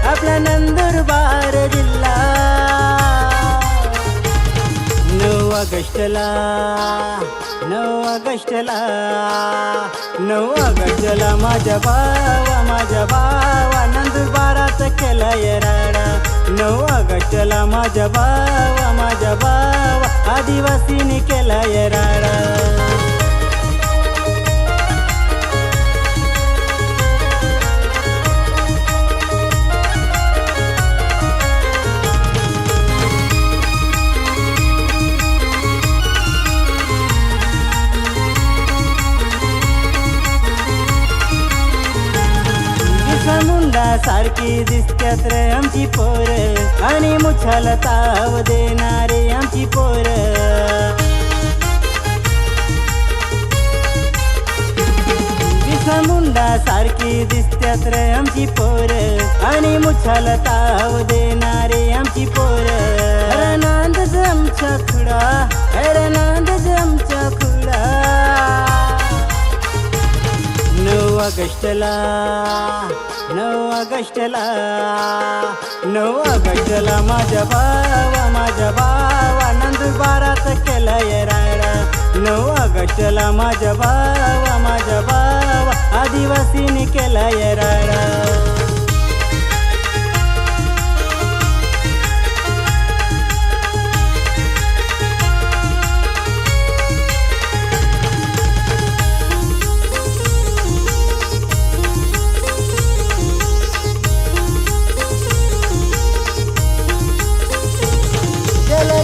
आपला नंदुरबार जिल्हा 9 ऑगस्टला 9 ऑगस्टला 9 ऑगस्टला माझ्या भावा नंदुरबारात केलाय राडा 9 ऑगस्टला माझ्या भावा आदिवासीने केलाय राडा मुंडा सारखी दिसत्यात रे आमची पोर आणि मुछाला ताव देणारे आमची पोर मुंडा सारखी दिसत्यात रे आमची पोर आणि मुछाला ताव देणारे आमची पोर नांद आमच्या खुडा नांद आमच्या खुडा 9 ऑगस्टला 9 ऑगस्टला 9 ऑगस्टला माझ्या भावा नंदुरबारात केलाय राडा 9 ऑगस्टला माझ्या भावा आदिवासीने केलाय राडा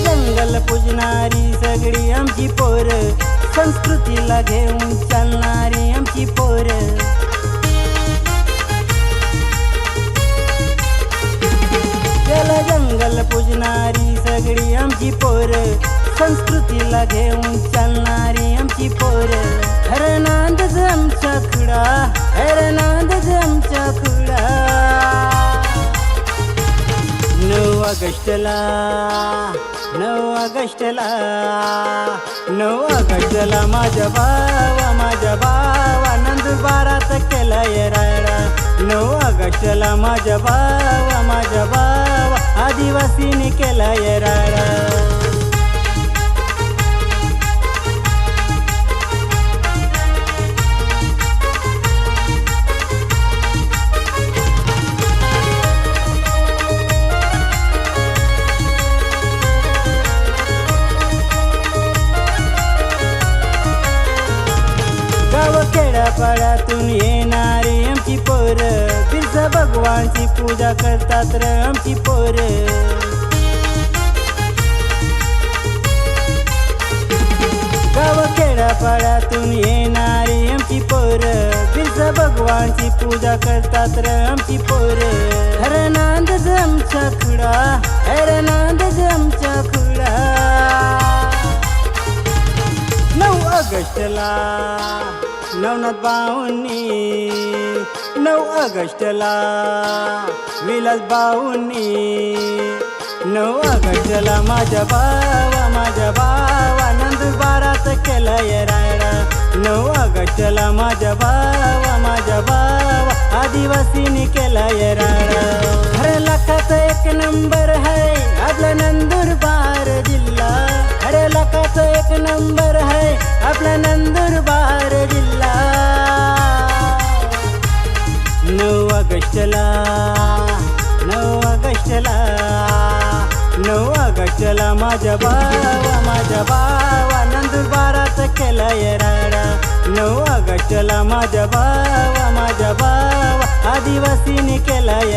जंगल पूजणारी सगळी आमची पोर संस्कृतीला घेऊन चालणारी आमची पोर जंगल पूजणारी सगळी आमची पोर संस्कृतीला घेऊन चालणारी आमची पोर नांद आमच्या खुडा नांद आमच्या खुडा 9 ऑगस्टला 9 ऑगस्टला 9 ऑगस्टला माझ्या भावा नंदुरबारात केलाय राडा 9 ऑगस्टला माझ्या भावा आदिवासीने केलाय राडा खेड्यापाड्यातून येणारी आमची पोर बिरसा भगवानची पूजा करतात रे आमची पोर गाव खेड्यापाड्यातून येणारी आमची पोर बिरसा भगवानची पूजा करतात रे आमची पोर नांद आमच्या खुडा नांद आमच्या खुडा 9 ऑगस्टला नवनाथ बाऊंनी 9 ऑगस्टला विलास बाऊंनी 9 ऑगस्टला माझ्या भावा नंदुरबारात केलाय राडा 9 ऑगस्टला माझ्या भावा आदिवासीने केलाय राडा हर लाखात 1 नंबर है आपला नंदुरबार जिल्हा हर लाखात 1 नंबर है आपला नंदुरबार जिल्हा 9 ऑगस्टला 9 ऑगस्टला 9 ऑगस्टला माझ्या भावा नंदुरबारात केलाय राडा 9 ऑगस्टला माझ्या भावा आदिवासीने केलाय